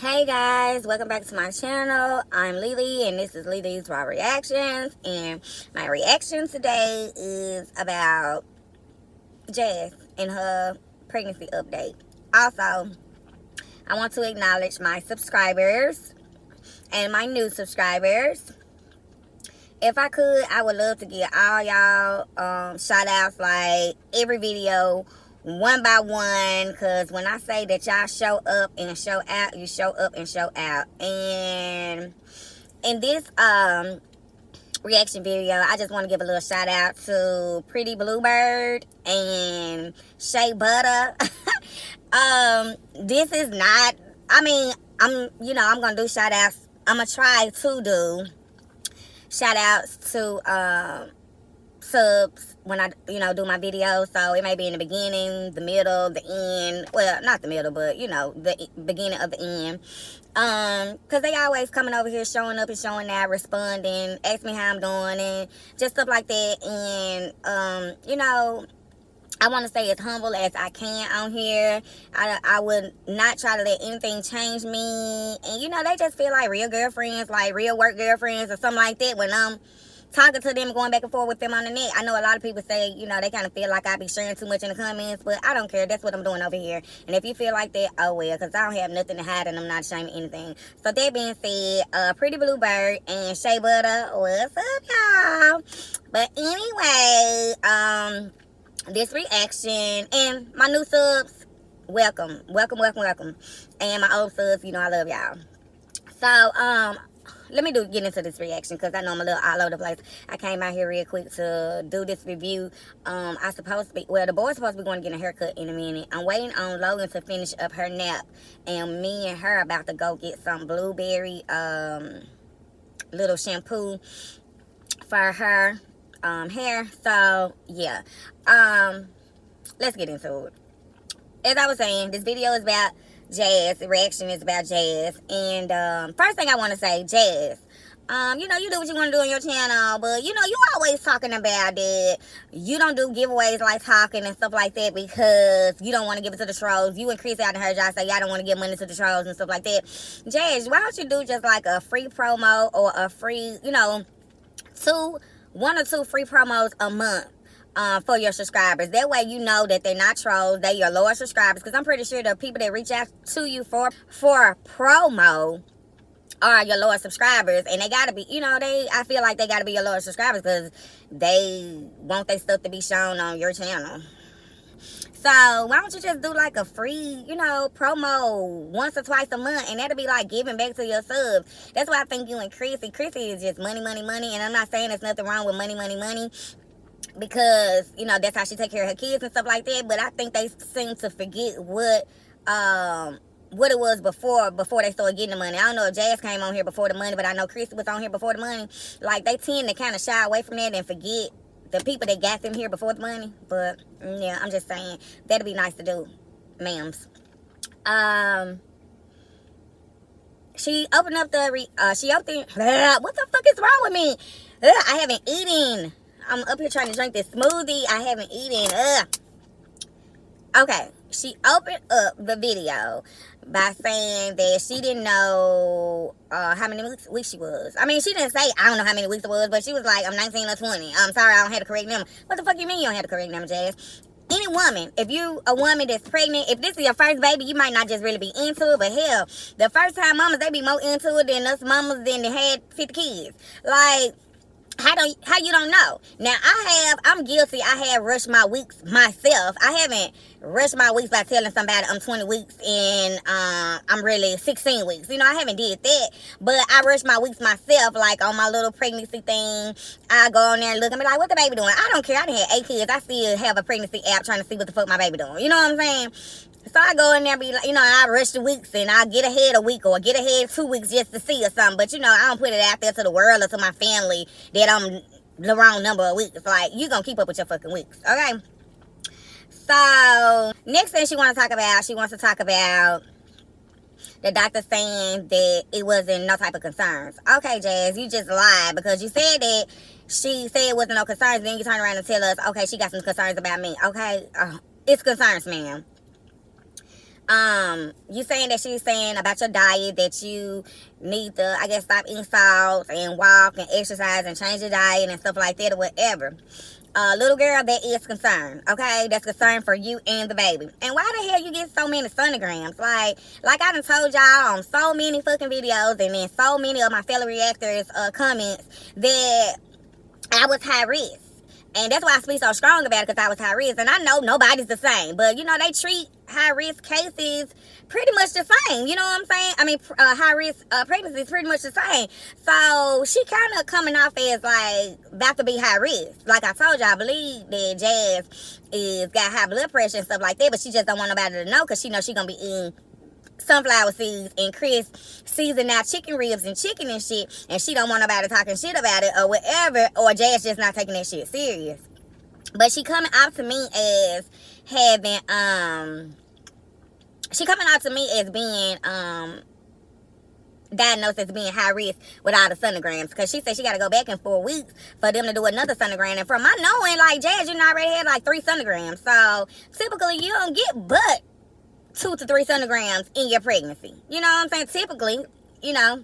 Hey guys, welcome back to my channel. I'm Lily and this is Lily's Raw Reactions, and my reaction today is about Jazz and her pregnancy update. Also, I want to acknowledge my subscribers and my new subscribers. If I could, I would love to give all y'all shout outs like every video one by one, because when I say that y'all show up and show out, you show up and show out. And in this reaction video, I just want to give a little shout out to Pretty Bluebird and Shea Butter. This is not, I'm gonna do shout outs. I'm gonna try to do shout outs to subs when I do my videos. So it may be in the beginning, the middle, the end. Well, not the middle, but the beginning of the end. Because they always coming over here showing up and showing out, responding, ask me how I'm doing and just stuff like that. And I want to stay as humble as I can on here. I would not try to let anything change me. And they just feel like real girlfriends, like real work girlfriends or something like that when I'm talking to them, going back and forth with them on the net. I know a lot of people say, they kind of feel like I be sharing too much in the comments, but I don't care. That's what I'm doing over here. And if you feel like that, oh well, because I don't have nothing to hide and I'm not ashamed of anything. So that being said, Pretty Bluebird and Shea Butter, what's up, y'all? But anyway, this reaction and my new subs, welcome. And my old subs, I love y'all. So, let me get into this reaction because I know I'm a little all over the place. I came out here real quick to do this review. The boy's supposed to be going to get a haircut in a minute. I'm waiting on Logan to finish up her nap, and me and her about to go get some blueberry little shampoo for her hair. So yeah, let's get into it. As I was saying, this video is about Jazz. The reaction is about Jazz. And first thing I want to say, Jazz, you do what you want to do on your channel, but you always talking about it. You don't do giveaways like talking and stuff like that because you don't want to give it to the trolls. You and Chris out in her job say y'all don't want to give money to the trolls and stuff like that. Jazz, why don't you do just like a free promo or a free, one or two free promos a month for your subscribers? That way you know that they're not trolls, they're your loyal subscribers, because I'm pretty sure the people that reach out to you for promo are your loyal subscribers, and they gotta be, I feel like they gotta be your loyal subscribers because they want their stuff to be shown on your channel. So why don't you just do like a free, promo once or twice a month, and that'll be like giving back to your subs. That's why I think you and Chrissy is just money, and I'm not saying there's nothing wrong with money, because that's how she take care of her kids and stuff like that. But I think they seem to forget what it was before they started getting the money. I don't know if Jazz came on here before the money, but I know Chrissy was on here before the money. Like, they tend to kind of shy away from that and forget the people that got them here before the money. But yeah, I'm just saying that'd be nice to do, ma'ams. She opened up what the fuck is wrong with me? I haven't eaten. I'm up here trying to drink this smoothie. I haven't eaten. Okay, she opened up the video by saying that she didn't know how many weeks she was. I mean, she didn't say, I don't know how many weeks it was, but she was like, I'm 19 or 20. I'm sorry, I don't have the correct number. What the fuck you mean you don't have the correct number, Jazz? Any woman, if you a woman that's pregnant, if this is your first baby, you might not just really be into it, but hell, the first time mamas, they be more into it than us mamas than they had 50 kids. Like, how you don't know? Now I'm guilty. I have rushed my weeks myself. I haven't rushed my weeks by telling somebody I'm 20 weeks and I'm really 16 weeks. I haven't did that, but I rushed my weeks myself, like on my little pregnancy thing. I go on there and look and be like, what the baby doing? I don't care. I done had 8 kids. I still have a pregnancy app trying to see what the fuck my baby doing. You know what I'm saying? So I go in there and be like, I rush the weeks and I get ahead a week or get ahead 2 weeks just to see or something. But, I don't put it out there to the world or to my family that I'm the wrong number of weeks. Like, you gonna keep up with your fucking weeks, okay? So, next thing she wants to talk about the doctor saying that it wasn't no type of concerns. Okay, Jazz, you just lied because you said that she said it wasn't no concerns. Then you turn around and tell us, okay, she got some concerns about me. Okay, it's concerns, ma'am. You saying that she's saying about your diet that you need to, I guess, stop eating salt and walk and exercise and change your diet and stuff like that or whatever. Little girl, that is concern, okay? That's concern for you and the baby. And why the hell you get so many sonograms? Like I done told y'all on so many fucking videos and in so many of my fellow reactors' comments that I was high risk. And that's why I speak so strong about it, because I was high risk. And I know nobody's the same. But, you know, they treat high risk cases pretty much the same. You know what I'm saying? I mean, high risk pregnancy is pretty much the same. So she kind of coming off as like about to be high risk. Like I told you, I believe that Jazz is got high blood pressure and stuff like that. But she just don't want nobody to know, because she knows she going to be eating sunflower seeds and Chris season out chicken ribs and chicken and shit, and she don't want nobody talking shit about it or whatever, or Jazz just not taking that shit serious. But she coming out to me as having she coming out to me as being diagnosed as being high risk with all the sonograms, because she said she got to go back in 4 weeks for them to do another sonogram. And from my knowing, like, Jazz, you already had like 3 sonograms, so typically you don't get but 2 to 3 sonograms in your pregnancy. You know what I'm saying? Typically, you know.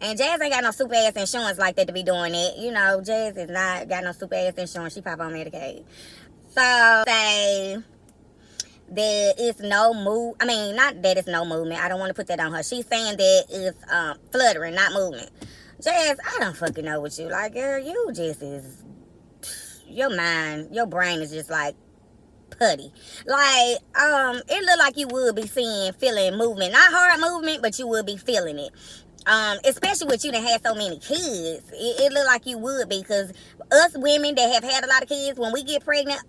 And Jazz ain't got no super ass insurance like that to be doing it. You know, Jazz is not got no super ass insurance. She pop on Medicaid. So, say that it's no move. I mean, not that it's no movement. I don't want to put that on her. She's saying that it's fluttering, not movement. Jazz, I don't fucking know what you. Like, girl, you just is. Your mind, your brain is just like putty. Like, it look like you would be feeling movement. Not hard movement, but you would be feeling it. Especially with you that had so many kids. It look like you would be, because us women that have had a lot of kids, when we get pregnant,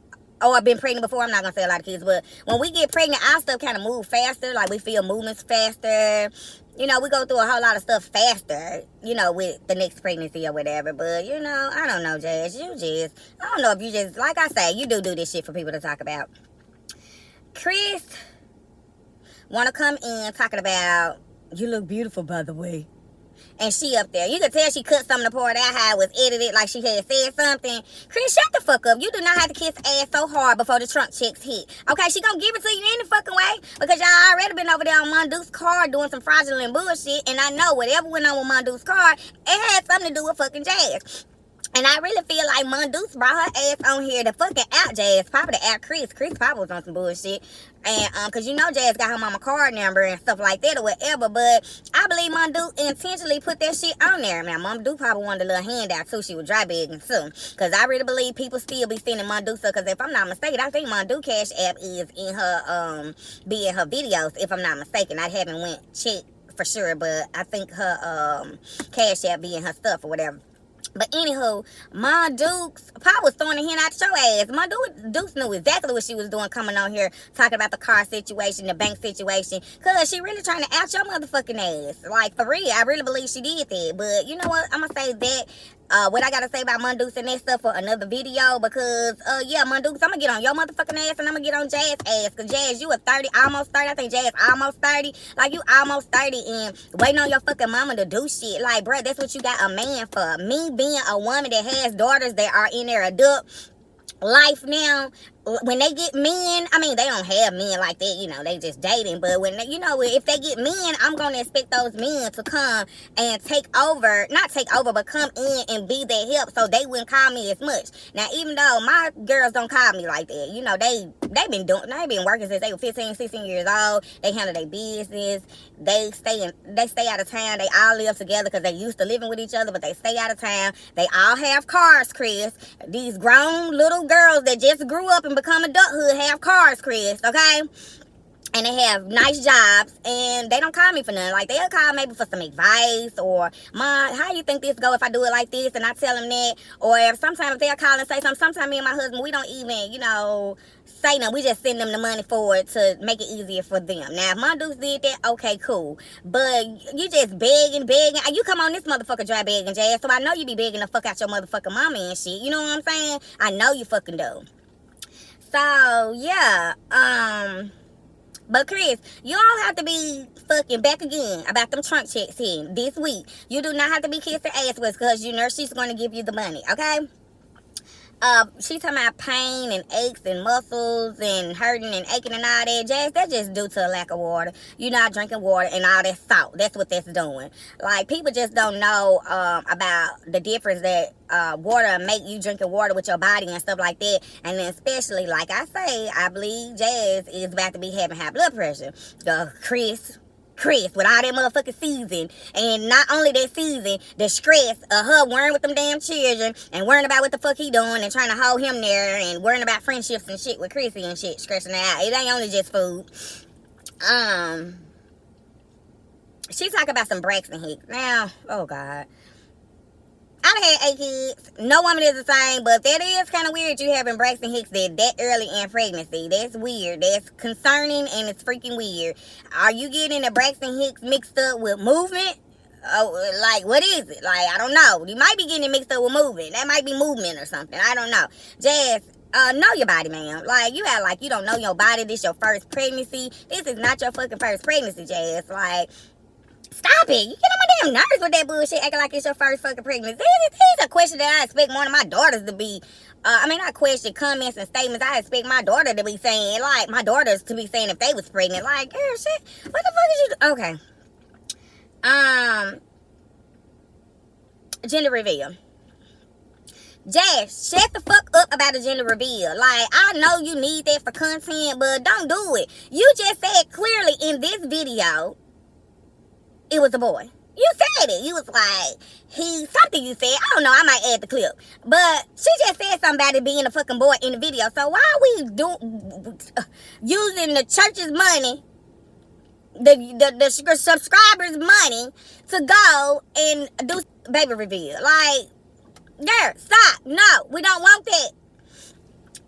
or I've been pregnant before, I'm not gonna say a lot of kids, but when we get pregnant, our stuff kind of move faster. Like, we feel movements faster. You know, we go through a whole lot of stuff faster, you know, with the next pregnancy or whatever. But, you know, I don't know, Jazz. I don't know if you just, like I say, you do this shit for people to talk about. Chris want to come in talking about, you look beautiful, by the way. And she up there. You could tell she cut some of the part out how it was edited, like she had said something. Chris, shut the fuck up. You do not have to kiss ass so hard before the trunk checks hit. Okay, she gonna give it to you any fucking way, because y'all already been over there on Mondu's car doing some fraudulent bullshit. And I know whatever went on with Mondu's car, it had something to do with fucking Jazz. And I really feel like Monduce brought her ass on here to fucking out Jazz, probably to out Chris. Chris probably was on some bullshit. And, cause you know Jazz got her mama card number and stuff like that or whatever. But I believe Monduce intentionally put that shit on there. Now, Monduce probably wanted a little handout too. She was dry begging too. Cause I really believe people still be sending Monduce. Cause if I'm not mistaken, I think Monduce Cash App is in her, be in her videos, if I'm not mistaken. I haven't went check for sure, but I think her, Cash App be in her stuff or whatever. But anywho, Ma Dukes Pop was throwing a hint out your ass. Ma Dukes knew exactly what she was doing coming on here talking about the car situation, the bank situation. Cause she really trying to out your motherfucking ass. Like, for real, I really believe she did that. But you know what? I'm gonna say that. What I gotta say about Monduce and that stuff for another video, because yeah, Monduce, I'm gonna get on your motherfucking ass and I'm gonna get on Jazz ass, cause Jazz, you a 30, almost 30. I think Jazz almost 30. Like, you almost 30 and waiting on your fucking mama to do shit. Like, bruh, that's what you got a man for. Me being a woman that has daughters that are in their adult life now, when they get men, I mean, they don't have men like that, you know, they just dating. But when they, you know, if they get men, I'm gonna expect those men to come and take over, not take over, but come in and be their help, so they wouldn't call me as much. Now, even though my girls don't call me like that, you know, they been working since they were 15, 16 years old. They handle their business. They stay out of town. They all live together because they used to living with each other, but they stay out of town. They all have cars, Chris. These grown little girls that just grew up and become adulthood have cars, Chris, okay? And they have nice jobs, and they don't call me for nothing. Like, they'll call maybe for some advice, or, Mom, how you think this go if I do it like this? And I tell them that. Or if sometimes they'll call and say something, sometimes me and my husband, we don't even, you know, say nothing. We just send them the money for it to make it easier for them. Now, if Monduce did that, okay, cool. But you just begging. You come on this motherfucker dry begging, Jazz, so I know you be begging the fuck out your motherfucking mama and shit. You know what I'm saying? I know you fucking do. So, yeah, but Chris, you don't have to be fucking back again about them trunk checks here this week. You do not have to be kissing ass with, because you know she's going to give you the money, okay? She talking about pain and aches and muscles and hurting and aching and all that jazz. That's just due to a lack of water. You're not drinking water and all that salt. That's what that's doing. Like, people just don't know about the difference that water make you drinking water with your body and stuff like that. And then especially, like I say, I believe Jazz is about to be having high blood pressure. Chris with all that motherfucking season, and not only that season, the stress of her worrying with them damn children and worrying about what the fuck he doing and trying to hold him there and worrying about friendships and shit with Chrissy and shit, stressing her out. It ain't only just food. She talk about some Braxton Hicks. Now, oh God. I done had 8 kids. No woman is the same, but that is kind of weird you having Braxton Hicks that early in pregnancy. That's weird. That's concerning, and it's freaking weird. Are you getting the Braxton Hicks mixed up with movement? Oh, like, what is it? Like, I don't know. You might be getting it mixed up with movement. That might be movement or something. I don't know. Jazz, know your body, ma'am. Like, you act like you don't know your body. This your first pregnancy. This is not your fucking first pregnancy, Jazz. Like, stop it. You get on my damn nerves with that bullshit, acting like it's your first fucking pregnancy. This is a question that I expect one of my daughters to be, not question, comments and statements I expect my daughter to be saying, like, my daughters to be saying if they was pregnant. Like, girl, shit, what the fuck is you, okay. Gender reveal. Jazz, shut the fuck up about the gender reveal. Like, I know you need that for content, but don't do it. You just said clearly in this video, it was a boy. You said it. You was like, something you said. I don't know. I might add the clip. But she just said something about it being a fucking boy in the video. So why are we using the church's money, the subscribers' money to go and do baby reveal? Like, girl, stop. No, we don't want that.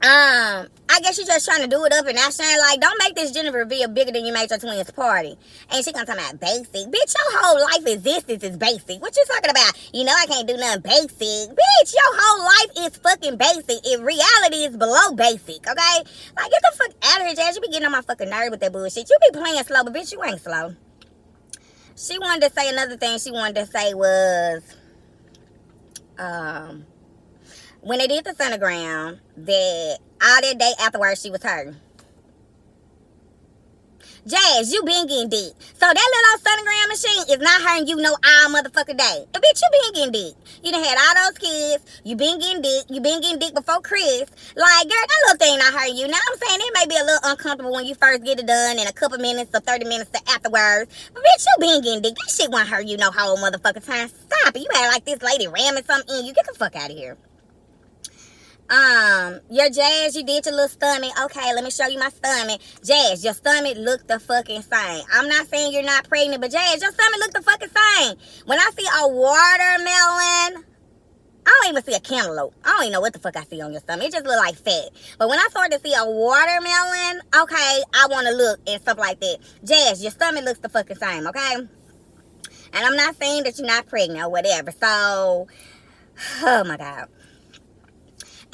I guess she's just trying to do it up and not saying, like, don't make this gender reveal bigger than you made your twins party. And she gonna talk about basic. Bitch, your whole life existence is basic. What you talking about? You know I can't do nothing basic. Bitch, your whole life is fucking basic. In reality, is below basic, okay? Like, get the fuck out of here, Jazz. You be getting on my fucking nerve with that bullshit. You be playing slow, but bitch, you ain't slow. She wanted to say another thing she wanted to say was, when they did the sonogram, that all that day afterwards she was hurting. Jazz, you been getting dick. So that little sonogram machine is not hurting you no all motherfucking day. But bitch, you been getting dick. You done had all those kids. You been getting dick. You been getting dick before Chris. Like, girl, that little thing not hurting you. Now I'm saying it may be a little uncomfortable when you first get it done in a couple minutes or 30 minutes afterwards. But bitch, you been getting dick. That shit won't hurt you no whole motherfucking time. Stop it. You act like this lady ramming something in you. Get the fuck out of here. Your Jazz, you did your little stomach. Okay, let me show you my stomach. Jazz, your stomach look the fucking same. I'm not saying you're not pregnant, but Jazz, your stomach look the fucking same. When I see a watermelon, I don't even see a cantaloupe. I don't even know what the fuck I see on your stomach. It just look like fat. But when I start to see a watermelon, okay, I want to look and stuff like that. Jazz, your stomach looks the fucking same, okay? And I'm not saying that you're not pregnant or whatever. So, oh my God.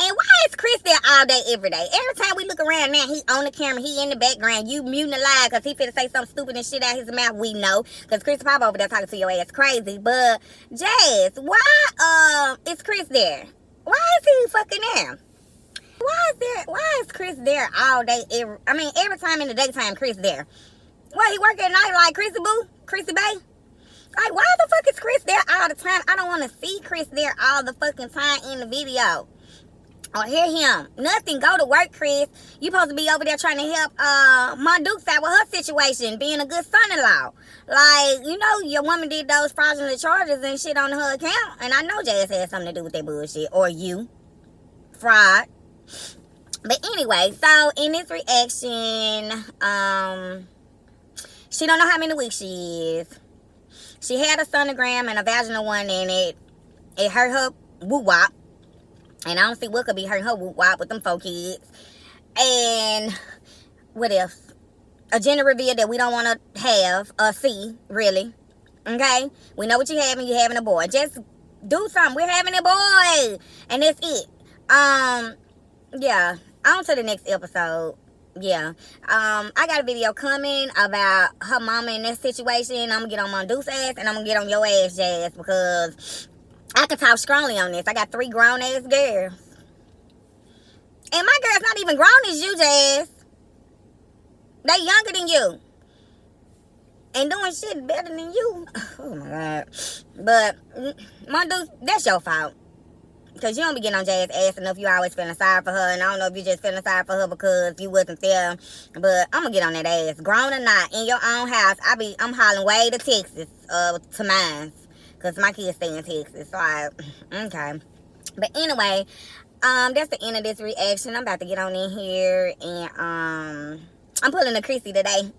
And why is Chris there all day, every day? Every time we look around now, he on the camera, he in the background. You muting the live because he finna say something stupid and shit out his mouth. We know. Because Chris Pop over there talking to your ass crazy. But, Jazz, why is Chris there? Why is he fucking there? Why is Chris there all day, every time in the daytime, Chris there? What, he work at night like Chrissy Boo? Chrissy Bay? Like, why the fuck is Chris there all the time? I don't want to see Chris there all the fucking time in the video. Or hear him. Nothing. Go to work, Chris. You supposed to be over there trying to help my Dukes out with her situation, being a good son-in-law. Like, you know, your woman did those fraudulent charges and shit on her account. And I know Jazz had something to do with that bullshit. Or you. Fraud. But anyway, so in this reaction, she don't know how many weeks she is. She had a sonogram and a vaginal one, and it hurt her woo-wop. And I don't see what could be hurting her whoop-wop with them 4 kids. And what else? A gender reveal that we don't want to have or see, really. Okay? We know what you're having a boy. Just do something. We're having a boy. And that's it. Yeah. On to the next episode. Yeah. I got a video coming about her mama in this situation. I'm going to get on my Deuce ass and I'm going to get on your ass, Jazz, because I can talk strongly on this. I got 3 grown-ass girls. And my girl's not even grown as you, Jazz. They younger than you. And doing shit better than you. Oh my God. But, my dude, that's your fault. Because you don't be getting on Jazz ass enough. You always feeling sorry for her. And I don't know if you just feeling sorry for her because you wasn't there. But I'm going to get on that ass. Grown or not, in your own house, I'm hollering way to Texas, to mine. Because my kids stay in Texas. So okay. But anyway, that's the end of this reaction. I'm about to get on in here. And, I'm pulling the Chrissy today.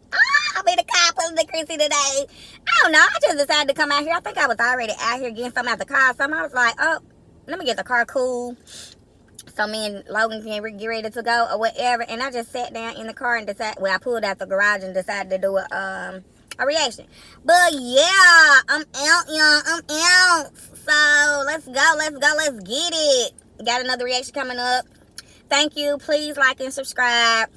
I'm in the car pulling the Chrissy today. I don't know. I just decided to come out here. I think I was already out here getting something out the car. So I was like, oh, let me get the car cool so me and Logan can get ready to go or whatever. And I just sat down in the car and decided, well, I pulled out the garage and decided to do a reaction. But yeah, I'm out, y'all. I'm out. So let's go. Let's get it. Got another reaction coming up. Thank you. Please like and subscribe.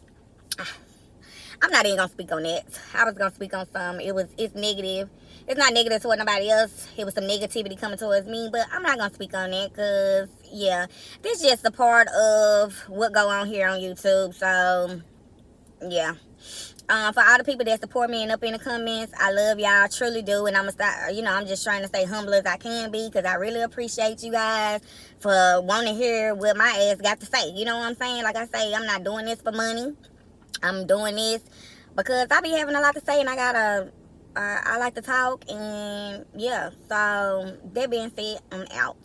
I'm not even gonna speak on that. I was gonna speak on some. It's negative. It's not negative toward nobody else. It was some negativity coming towards me, but I'm not gonna speak on that because yeah, this is just a part of what go on here on YouTube. So yeah. For all the people that support me and up in the comments, I love y'all, truly do, and I'm gonna start. I'm just trying to stay humble as I can be because I really appreciate you guys for wanting to hear what my ass got to say. You know what I'm saying? Like I say, I'm not doing this for money. I'm doing this because I be having a lot to say and I like to talk, and yeah, so that being said, I'm out.